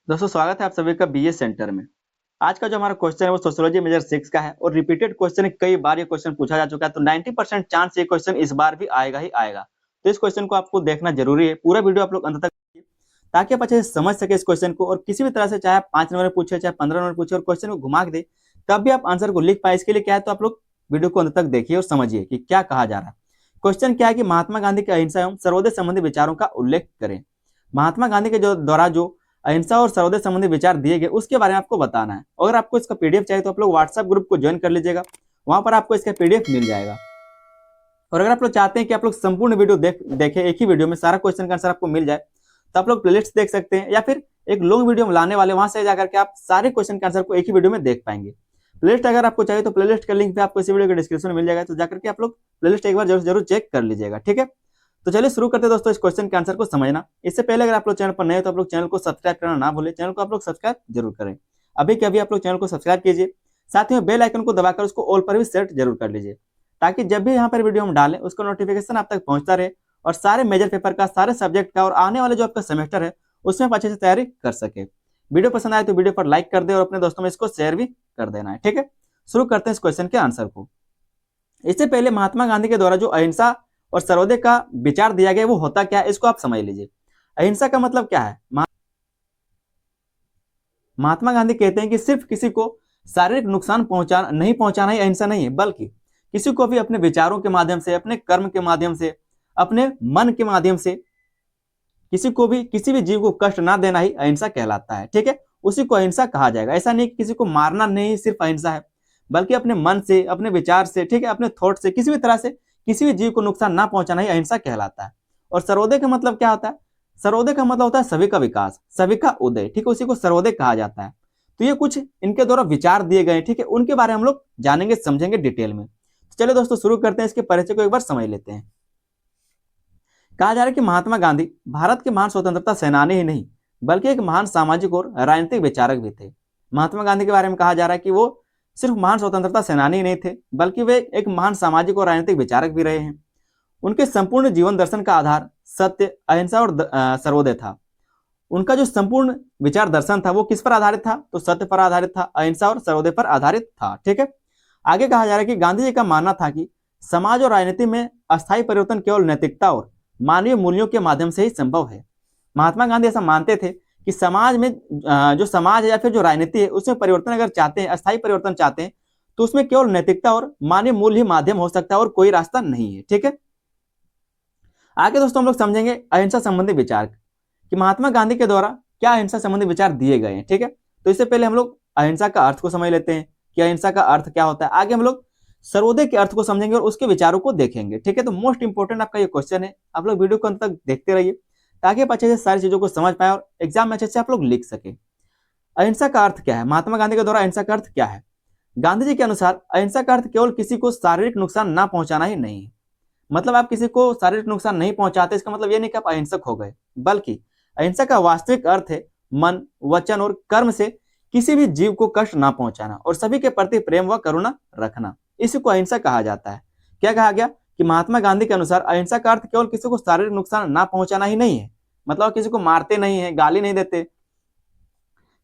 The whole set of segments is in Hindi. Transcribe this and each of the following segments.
दोस्तों स्वागत है आप सभी का बीए सेंटर में। आज का जो हमारा क्वेश्चन है वो सोशियोलॉजी मेजर 6 का है और रिपीटेड क्वेश्चन है, कई बार ये क्वेश्चन पूछा जा चुका है, तो 90% चांस ये क्वेश्चन इस बार भी आएगा ही आएगा। तो इस क्वेश्चन को आपको देखना जरूरी है, पूरा वीडियो आप लोग अंत तक देखिए ताकि आप अच्छे से समझ सके इस क्वेश्चन को, और किसी भी तरह से चाहे आप 5 नंबर पूछे चाहे 15 नंबर पूछे और क्वेश्चन को घुमा के दे तब भी आप आंसर को लिख पाए। इसके लिए क्या है, तो आप लोग वीडियो को अंत तक देखिए और समझिए कि क्या कहा जा रहा है। क्वेश्चन क्या है कि महात्मा गांधी के अहिंसा एवं सर्वोदय संबंधी विचारों का उल्लेख करें। महात्मा गांधी के द्वारा जो अहिंसा और सर्वोदय संबंधी विचार दिए गए उसके बारे में आपको बताना है। अगर आपको इसका पीडीएफ चाहिए तो आप लोग व्हाट्सएप ग्रुप को ज्वाइन कर लीजिएगा, वहां पर आपको इसका पीडीएफ मिल जाएगा। और अगर आप लोग चाहते हैं कि आप लोग संपूर्ण वीडियो देखें, एक ही वीडियो में सारा क्वेश्चन का आंसर आपको मिल जाए, तो आप लोग प्लेलिस्ट देख सकते हैं, या फिर एक लॉन्ग वीडियो में लाने वाले वहां से जाकर के आप सारे क्वेश्चन के आंसर को एक ही वीडियो में देख पाएंगे। प्लेलिस्ट अगर आपको चाहिए तो प्लेलिस्ट का लिंक भी आपको इसी वीडियो के डिस्क्रिप्शन में मिल जाएगा, तो जाकर के आप लोग प्लेलिस्ट एक बार जरूर चेक कर लीजिएगा। ठीक है, तो चलिए शुरू करते हैं दोस्तों इस क्वेश्चन के आंसर को समझना। इससे पहले अगर आप लोग चैनल पर नए हो तो आप लोग चैनल को सब्सक्राइब करना ना भूलें, चैनल को आप लोग सब्सक्राइब जरूर करें। अभी के अभी आप लोग चैनल को सब्सक्राइब कीजिए, साथ ही बेल आइकन को दबाकर उसको ऑल पर भी सेट जरूर कर लीजिए, ताकि जब भी यहाँ पर वीडियो हम डालें उसका नोटिफिकेशन आप तक पहुंचता रहे और सारे मेजर पेपर का, सारे सब्जेक्ट का और आने वाले जो आपका सेमेस्टर है उसमें आप अच्छे से तैयारी कर सके। वीडियो पसंद आए तो वीडियो पर लाइक कर दे और अपने दोस्तों में इसको शेयर भी कर देना है। ठीक है, शुरू करते हैं इस क्वेश्चन के आंसर को। इससे पहले महात्मा गांधी के द्वारा जो अहिंसा और सर्वोदय का विचार दिया गया वो होता क्या है, इसको आप समझ लीजिए। अहिंसा का मतलब क्या है? महात्मा गांधी कहते हैं कि सिर्फ किसी को शारीरिक नुकसान नहीं पहुंचाना ही अहिंसा नहीं है, बल्कि किसी को भी अपने विचारों के माध्यम से, अपने कर्म के माध्यम से, अपने मन के माध्यम से किसी को भी, किसी भी जीव को कष्ट ना देना ही अहिंसा कहलाता है। ठीक है, उसी को अहिंसा कहा जाएगा। ऐसा नहीं कि किसी को मारना नहीं सिर्फ अहिंसा है, बल्कि अपने मन से, अपने विचार से, ठीक है, अपने थॉट से, किसी भी तरह से किसी भी जीव को नुकसान ना पहुंचाना ही अहिंसा कहलाता है। और सर्वोदय का मतलब क्या होता है? सर्वोदय का मतलब होता है सभी का विकास, सभी का उदय। ठीक है, उसी को सर्वोदय कहा जाता है। तो ये कुछ इनके द्वारा विचार दिए गए, ठीक है, उनके बारे में हम लोग जानेंगे, समझेंगे डिटेल में। तो चलिए दोस्तों शुरू करते हैं, इसके परिचय को एक बार समझ लेते हैं। कहा जा रहा है कि महात्मा गांधी भारत के महान स्वतंत्रता सेनानी ही नहीं बल्कि एक महान सामाजिक और राजनीतिक विचारक भी थे। महात्मा गांधी के बारे में कहा जा रहा है कि वो सिर्फ महान स्वतंत्रता सेनानी ही नहीं थे, बल्कि वे एक महान सामाजिक और राजनीतिक विचारक भी रहे हैं। उनके संपूर्ण जीवन दर्शन का आधार सत्य, अहिंसा और सर्वोदय था। उनका जो संपूर्ण विचार दर्शन था वो किस पर आधारित था? तो सत्य पर आधारित था, अहिंसा और सर्वोदय पर आधारित था। ठीक है, आगे कहा जा रहा है कि गांधी जी का मानना था कि समाज और राजनीति में अस्थायी परिवर्तन केवल नैतिकता और मानवीय मूल्यों के माध्यम से ही संभव है। महात्मा गांधी ऐसा मानते थे कि समाज में, जो समाज है या फिर जो राजनीति है उसमें परिवर्तन अगर चाहते हैं, अस्थायी परिवर्तन चाहते हैं, तो उसमें केवल नैतिकता और मानवीय मूल्य ही माध्यम हो सकता है और कोई रास्ता नहीं है। ठीक है, आगे दोस्तों हम लोग समझेंगे अहिंसा संबंधी विचार कि महात्मा गांधी के द्वारा क्या अहिंसा संबंधी विचार दिए गए हैं। ठीक है, तो इससे पहले हम लोग अहिंसा का अर्थ को समझ लेते हैं कि अहिंसा का अर्थ क्या होता है। आगे हम लोग सर्वोदय के अर्थ को समझेंगे और उसके विचारों को देखेंगे। ठीक है, तो मोस्ट इंपोर्टेंट आपका ये क्वेश्चन है, आप लोग वीडियो को अंत तक देखते रहिए ताकि आप अच्छे से सारी चीजों को समझ पाए और एग्जाम में अच्छे से आप लोग लिख सके। अहिंसा का अर्थ क्या है? महात्मा गांधी के द्वारा अहिंसा का अर्थ क्या है? गांधी जी के अनुसार अहिंसा का अर्थ केवल किसी को शारीरिक नुकसान ना पहुंचाना ही नहीं है। मतलब आप किसी को शारीरिक नुकसान नहीं पहुंचाते, इसका मतलब ये नहीं कि आप अहिंसक हो गए, बल्कि अहिंसा का वास्तविक अर्थ है मन, वचन और कर्म से किसी भी जीव को कष्ट ना पहुंचाना और सभी के प्रति प्रेम व करुणा रखना, इसी को अहिंसा कहा जाता है। क्या कहा गया कि महात्मा गांधी के अनुसार अहिंसा का अर्थ केवल किसी को शारीरिक नुकसान ना पहुंचाना ही नहीं है, मतलब किसी को मारते नहीं है, गाली नहीं देते,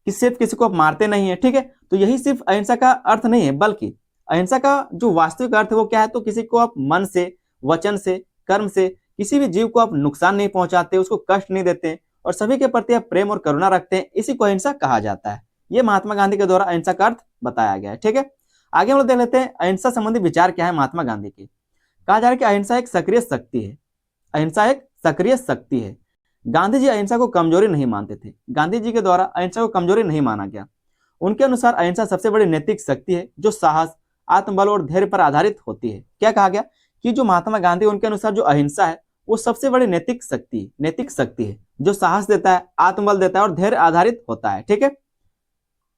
कि सिर्फ किसी को आप मारते नहीं है। ठीक है, तो यही सिर्फ अहिंसा का अर्थ नहीं है, बल्कि अहिंसा का जो वास्तविक अर्थ है वो क्या है? तो किसी को आप मन से, वचन से, कर्म से किसी भी जीव को आप नुकसान नहीं पहुंचाते, उसको कष्ट नहीं देते और सभी के प्रति आप प्रेम और करुणा रखते हैं, इसी को अहिंसा कहा जाता है। ये महात्मा गांधी के द्वारा अहिंसा का अर्थ बताया गया है। ठीक है, आगे हम लोग देख लेते हैं अहिंसा संबंधी विचार क्या है महात्मा गांधी के। कहा जा रहा है कि अहिंसा एक सक्रिय शक्ति है। अहिंसा एक सक्रिय शक्ति है। गांधी जी अहिंसा को कमजोरी नहीं मानते थे। गांधी जी के द्वारा अहिंसा को कमजोरी नहीं माना गया। उनके अनुसार अहिंसा सबसे बड़ी नैतिक शक्ति है जो साहस, आत्मबल और धैर्य पर आधारित होती है। क्या कहा गया कि जो महात्मा गांधी, उनके अनुसार जो अहिंसा है वो सबसे बड़ी नैतिक शक्ति है जो साहस देता है, आत्मबल देता है और धैर्य आधारित होता है। ठीक है,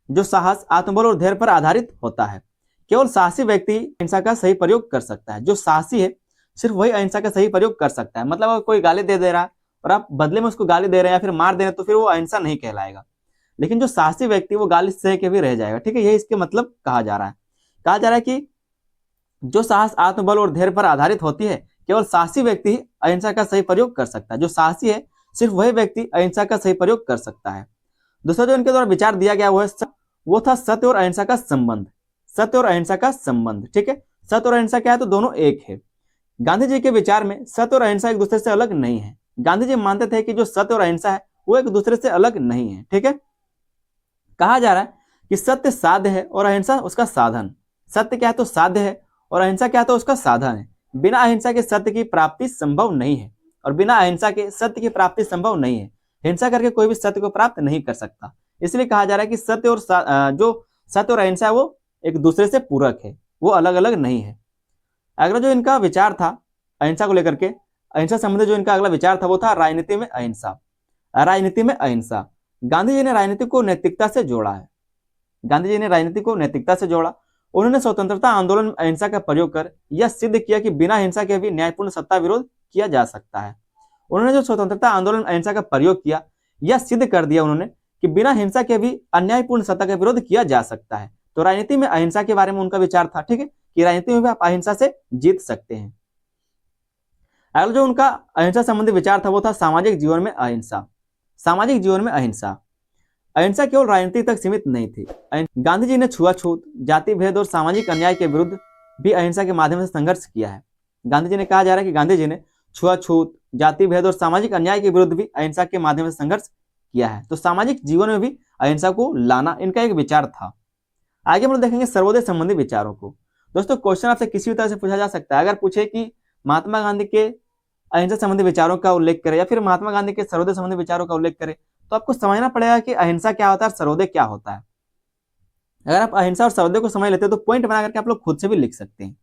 जो साहस, आत्मबल और धैर्य पर आधारित होता है। केवल साहसी व्यक्ति अहिंसा का सही प्रयोग कर सकता है। जो साहसी है सिर्फ वही अहिंसा का सही प्रयोग कर सकता है। मतलब अगर कोई गाली दे रहा है और आप बदले में उसको गाली दे रहे हैं या फिर मार दे रहे हैं तो फिर वो अहिंसा नहीं कहलाएगा, लेकिन जो साहसी व्यक्ति वो गाली सह के भी रह जाएगा। ठीक है, यही इसके मतलब कहा जा रहा है। कहा जा रहा है कि जो साहस, आत्मबल और धैर्य पर आधारित होती है, केवल साहसी व्यक्ति ही अहिंसा का सही प्रयोग कर सकता है। जो साहसी है सिर्फ वही व्यक्ति अहिंसा का सही प्रयोग कर सकता है। दूसरा जो इनके द्वारा विचार दिया गया वो था सत्य और अहिंसा का संबंध। सत्य और अहिंसा का संबंध, ठीक है। सत्य और अहिंसा क्या है, तो दोनों एक है। गांधी जी के विचार में सत्य और अहिंसा एक दूसरे से अलग नहीं है। गांधी जी मानते थे कि जो सत्य और अहिंसा है वो एक दूसरे से अलग नहीं है, ठीक है। कहा जा रहा है कि सत्य साध्य है और अहिंसा उसका साधन। सत्य क्या है, तो साध्य है, और अहिंसा क्या है, तो उसका साधन है। बिना अहिंसा के सत्य की प्राप्ति संभव नहीं है, और बिना अहिंसा के सत्य की प्राप्ति संभव नहीं है। हिंसा करके कोई भी सत्य को प्राप्त नहीं कर सकता। इसलिए कहा जा रहा है कि सत्य और जो सत्य और अहिंसा है वो एक दूसरे से पूरक है, वो अलग अलग नहीं है। अगला जो इनका विचार था अहिंसा को लेकर के, अहिंसा संबंधी जो इनका अगला विचार था वो था राजनीति में अहिंसा। राजनीति में अहिंसा, गांधी जी ने राजनीति को नैतिकता से जोड़ा है। गांधी जी ने राजनीति को नैतिकता से जोड़ा। उन्होंने स्वतंत्रता आंदोलन में अहिंसा का प्रयोग कर यह सिद्ध किया कि बिना हिंसा के भी न्यायपूर्ण सत्ता विरोध किया जा सकता है। उन्होंने जो स्वतंत्रता आंदोलन में अहिंसा का प्रयोग किया, यह सिद्ध कर दिया उन्होंने कि बिना हिंसा के भी अन्यायपूर्ण सत्ता का विरोध किया जा सकता है। तो राजनीति में अहिंसा के बारे में उनका विचार था, ठीक है, कि राजनीति में भी आप अहिंसा से जीत सकते हैं। अगला जो उनका अहिंसा संबंधी विचार था वो था सामाजिक जीवन में अहिंसा। सामाजिक जीवन में अहिंसा, अहिंसा केवल राजनीति तक सीमित नहीं थी। गांधी जी ने छुआछूत, जाति भेद और सामाजिक अन्याय के विरुद्ध भी अहिंसा के माध्यम से संघर्ष किया है। गांधी जी ने, कहा जा रहा है कि गांधी जी ने छुआछूत, जाति भेद और सामाजिक अन्याय के विरुद्ध भी अहिंसा के माध्यम से संघर्ष किया है। तो सामाजिक जीवन में भी अहिंसा को लाना इनका एक विचार था। आगे हम लोग देखेंगे सर्वोदय संबंधी विचारों को। दोस्तों क्वेश्चन आपसे किसी भी तरह से पूछा जा सकता है। अगर पूछे कि महात्मा गांधी के अहिंसा संबंधी विचारों का उल्लेख करें या फिर महात्मा गांधी के सर्वोदय संबंधी विचारों का उल्लेख करें, तो आपको समझना पड़ेगा कि अहिंसा क्या होता है और सर्वोदय क्या होता है। अगर आप अहिंसा और सर्वोदय को समझ लेते हैं तो पॉइंट बना करके आप लोग खुद से भी लिख सकते हैं।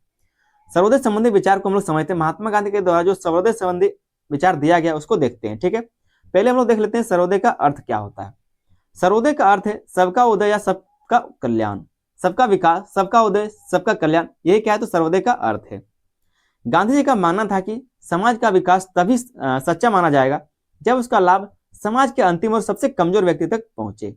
सर्वोदय संबंधी विचार को हम लोग समझते हैं। महात्मा गांधी के द्वारा जो सर्वोदय संबंधी विचार दिया गया उसको देखते हैं, ठीक है। पहले हम लोग देख लेते हैं सर्वोदय का अर्थ क्या होता है। सर्वोदय का अर्थ है सबका उदय या सबका कल्याण, सबका विकास, सबका उदय, सबका कल्याण, यही क्या है, तो सर्वोदय का अर्थ है। गांधी जी का मानना था कि समाज का विकास तभी सच्चा माना जाएगा जब उसका लाभ समाज के अंतिम और सबसे कमजोर व्यक्ति तक पहुंचे।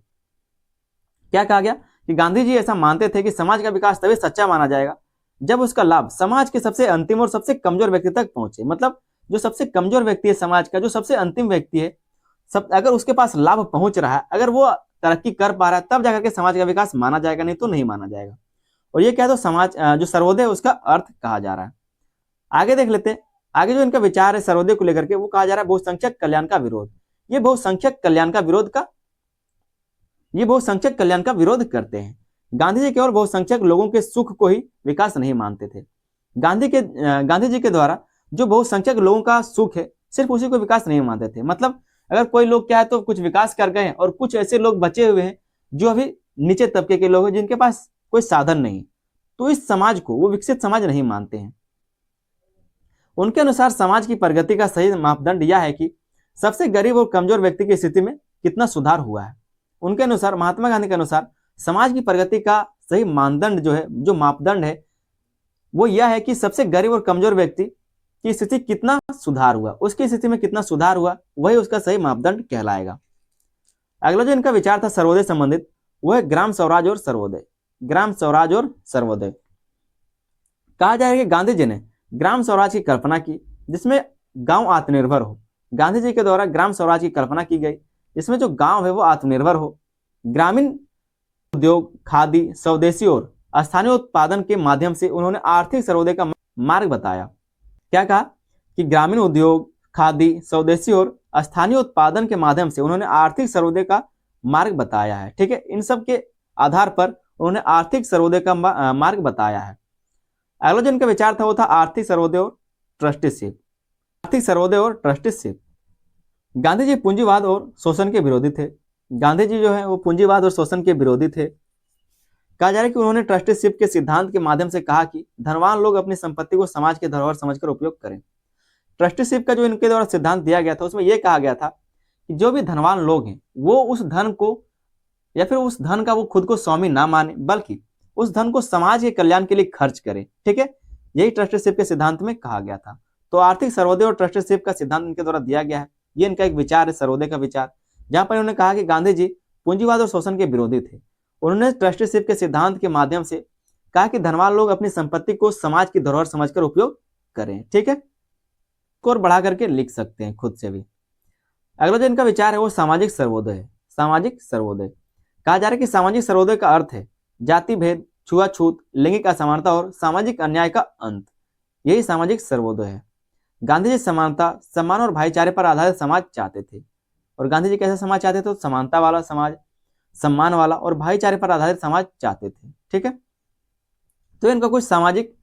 क्या कहा गया कि गांधी जी ऐसा मानते थे कि समाज का विकास तभी सच्चा माना जाएगा जब उसका लाभ समाज के सबसे अंतिम और सबसे कमजोर व्यक्ति तक पहुंचे। मतलब जो सबसे कमजोर व्यक्ति है समाज का, जो सबसे अंतिम व्यक्ति है, अगर उसके पास लाभ पहुंच रहा है, अगर वो तरक्की कर पा रहा है, तब जाकर के समाज का विकास माना जाएगा, नहीं तो नहीं माना जाएगा। और ये क्या है, तो समाज जो सर्वोदय है उसका अर्थ कहा जा रहा है। आगे देख लेते हैं। आगे जो इनका विचार है सर्वोदय को लेकर के, वो कहा जा रहा है बहुसंख्यक कल्याण का विरोध। ये बहुसंख्यक कल्याण का विरोध करते हैं। गांधी जी केवल बहुसंख्यक लोगों के सुख को ही विकास नहीं मानते थे। गांधी जी के द्वारा जो बहुसंख्यक लोगों का सुख है सिर्फ उसी को विकास नहीं मानते थे। मतलब अगर कोई लोग क्या है तो कुछ विकास कर गए हैं और कुछ ऐसे लोग बचे हुए हैं जो अभी नीचे तबके के लोग हैं, जिनके पास कोई साधन नहीं, तो इस समाज को वो विकसित समाज नहीं मानते हैं। उनके अनुसार समाज की प्रगति का सही मापदंड यह है कि सबसे गरीब और कमजोर व्यक्ति की स्थिति में कितना सुधार हुआ है। उनके अनुसार, महात्मा गांधी के अनुसार, समाज की प्रगति का सही मानदंड जो है, जो मापदंड है, वो यह है कि सबसे गरीब और कमजोर व्यक्ति की स्थिति कितना सुधार हुआ, उसकी स्थिति में कितना सुधार हुआ, वही उसका सही मापदंड कहलाएगा। अगला जो इनका विचार था सर्वोदय संबंधित, वो है ग्राम स्वराज और सर्वोदय। ग्राम स्वराज और सर्वोदय, कहा जा रहा है कि गांधी जी ने ग्राम स्वराज की कल्पना की जिसमें गांव आत्मनिर्भर हो। गांधी जी के द्वारा ग्राम स्वराज की कल्पना की गई जिसमें जो गांव है वो आत्मनिर्भर हो। ग्रामीण उद्योग, खादी, स्वदेशी और स्थानीय उत्पादन के माध्यम से उन्होंने आर्थिक सर्वोदय का मार्ग बताया। क्या कहा कि ग्रामीण उद्योग, खादी, स्वदेशी और स्थानीय उत्पादन के माध्यम से उन्होंने आर्थिक सर्वोदय का मार्ग बताया है, ठीक है। इन सब के आधार पर उन्होंने आर्थिक सर्वोदय का मार्ग बताया है। अगला जो इनका विचार था वो था आर्थिक सर्वोदय और ट्रस्टीशिप। आर्थिक सर्वोदय और ट्रस्टीशिप, गांधी जी पूंजीवाद और शोषण के विरोधी थे। गांधी जी जो है वो पूंजीवाद और शोषण के विरोधी थे। कहा जा रहा है कि उन्होंने ट्रस्टीशिप के सिद्धांत के माध्यम से कहा कि धनवान लोग अपनी संपत्ति को समाज के धरोहर समझकर उपयोग करें। ट्रस्टीशिप का जो इनके द्वारा सिद्धांत दिया गया था उसमें यह कहा गया था कि जो भी धनवान लोग हैं वो उस धन को या फिर उस धन का वो खुद को स्वामी ना माने, बल्कि उस धन को समाज के कल्याण के लिए खर्च करें, ठीक है। यही ट्रस्टीशिप के सिद्धांत में कहा गया था। तो आर्थिक सर्वोदय और ट्रस्टीशिप का सिद्धांत इनके द्वारा दिया गया है। ये इनका एक विचार है, सर्वोदय का विचार, जहां पर उन्होंने कहा कि गांधी जी पूंजीवाद और शोषण के विरोधी थे। उन्होंने ट्रस्टीशिप के सिद्धांत के माध्यम से कहा कि धनवान लोग अपनी संपत्ति को समाज की धरोहर समझकर उपयोग करें, ठीक है। और बढ़ा करके लिख सकते हैं खुद से भी। अगला जो इनका विचार है वो सामाजिक सर्वोदय है। सामाजिक सर्वोदय। कहा जा रहा है कि सामाजिक सर्वोदय का अर्थ है जाति भेद, छुआछूत, लैंगिक असमानता और सामाजिक अन्याय का अंत। यही सामाजिक सर्वोदय है। गांधी जी समानता, सम्मान और भाईचारे पर आधारित समाज चाहते थे। और गांधी जी कैसा समाज चाहते थे? तो समानता वाला समाज, सम्मान वाला और भाईचारे पर आधारित समाज चाहते थे। ठीक है, तो इनका कुछ सामाजिक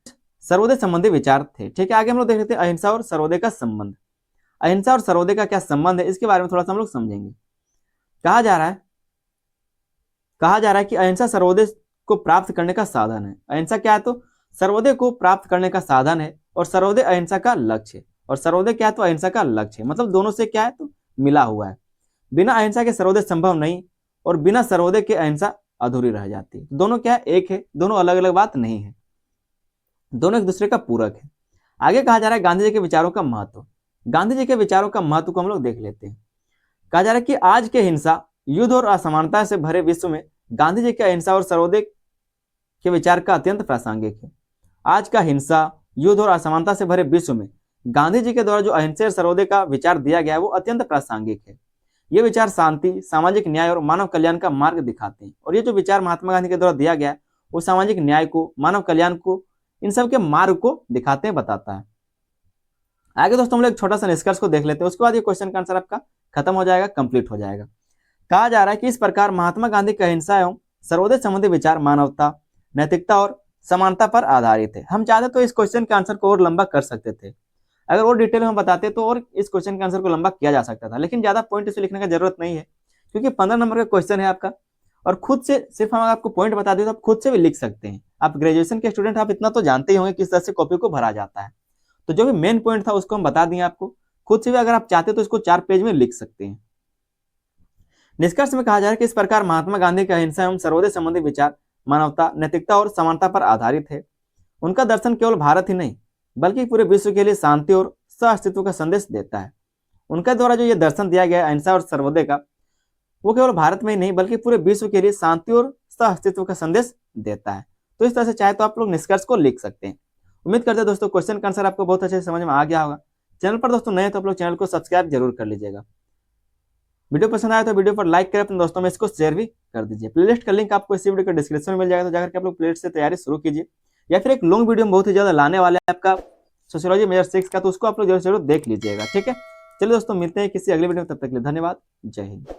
सर्वोदय संबंधी विचार थे। ठीक है, आगे हम लोग देख लेते हैं अहिंसा और सर्वोदय का संबंध। अहिंसा और सर्वोदय का क्या संबंध है, इसके बारे में थोड़ा सा हम लोग समझेंगे। कहा जा रहा है कि अहिंसा सर्वोदय को प्राप्त करने का साधन है। अहिंसा क्या है? तो सर्वोदय को प्राप्त करने का साधन है, और सर्वोदय अहिंसा का लक्ष्य है। और सर्वोदय क्या है? तो अहिंसा का लक्ष्य है। मतलब दोनों से क्या है? तो मिला हुआ है। बिना अहिंसा के सर्वोदय संभव नहीं, और बिना सर्वोदय के अहिंसा अधूरी रह जाती है। दोनों क्या है? एक है, दोनों अलग अलग बात नहीं है, दोनों एक दूसरे का पूरक है। आगे कहा जा रहा है गांधी जी के विचारों का महत्व। गांधी जी के विचारों का महत्व को हम लोग देख लेते हैं। कहा जा रहा है कि आज के हिंसा, युद्ध और असमानता से भरे विश्व में गांधी जी के अहिंसा और सर्वोदय के विचार का अत्यंत प्रासंगिक है। आज का हिंसा, युद्ध और असमानता से भरे विश्व में गांधी जी के द्वारा जो अहिंसा और सर्वोदय का विचार दिया गया है वो अत्यंत प्रासंगिक है। ये विचार शांति, सामाजिक न्याय और मानव कल्याण का मार्ग दिखाते हैं। और ये जो विचार महात्मा गांधी के द्वारा दिया गया है वो सामाजिक न्याय को, मानव कल्याण को, इन सब के मार्ग को दिखाते हैं, बताता है। आगे दोस्तों हम लोग एक छोटा सा निष्कर्ष को देख लेते हैं, उसके बाद ये क्वेश्चन का आंसर आपका खत्म हो जाएगा, कंप्लीट हो जाएगा। कहा जा रहा है कि इस प्रकार महात्मा गांधी का अहिंसा एवं सर्वोदय संबंधी विचार मानवता, नैतिकता और समानता पर आधारित है। हम चाहते तो इस क्वेश्चन के आंसर को और लंबा कर सकते थे, अगर और डिटेल में बताते तो और इस क्वेश्चन के आंसर को लंबा किया जा सकता था, लेकिन ज्यादा पॉइंट इसे लिखने का जरूरत नहीं है, क्योंकि 15 नंबर का क्वेश्चन है आपका। और खुद से सिर्फ हम आपको पॉइंट बता दें तो आप खुद से भी लिख सकते हैं। आप ग्रेजुएशन के स्टूडेंट, आप इतना तो जानते ही होंगे किस तरह से कॉपी को भरा जाता है। तो जो भी मेन पॉइंट था उसको हम बता दिए आपको। खुद से भी अगर आप चाहते तो इसको 4 पेज में लिख सकते हैं। निष्कर्ष में कहा जा रहा है कि इस प्रकार महात्मा गांधी का अहिंसा एवं सर्वोदय संबंधी विचार मानवता, नैतिकता और समानता पर आधारित है। उनका दर्शन केवल भारत ही नहीं बल्कि पूरे विश्व के लिए शांति और सह-अस्तित्व का संदेश देता है। उनके द्वारा जो ये दर्शन दिया गया है अहिंसा और सर्वोदय का, वो केवल भारत में ही नहीं बल्कि पूरे विश्व के लिए शांति और सह-अस्तित्व का संदेश देता है। तो इस तरह से चाहे तो आप लोग निष्कर्ष को लिख सकते हैं। उम्मीद करते हैं दोस्तों क्वेश्चन का आंसर आपको बहुत अच्छे से समझ में आ गया होगा। चैनल पर दोस्तों नए तो आप लोग चैनल को सब्सक्राइब जरूर कर लीजिएगा। वीडियो पसंद आया तो वीडियो पर लाइक करें, अपने दोस्तों में इसको शेयर भी कर दीजिए। प्लेलिस्ट का लिंक आपको इसी वीडियो के डिस्क्रिप्शन में मिल जाएगा, तो जाकर के आप लोग प्लेलिस्ट से तैयारी शुरू कीजिए। या फिर एक लॉन्ग वीडियो में बहुत ही ज्यादा लाने वाले हैं आपका सोशियोलॉजी मेजर 6 का, तो उसको आप लोग जरूर देख लीजिएगा। ठीक है, चलिए दोस्तों मिलते हैं किसी अगले वीडियो में, तब तक के लिए धन्यवाद, जय हिंद।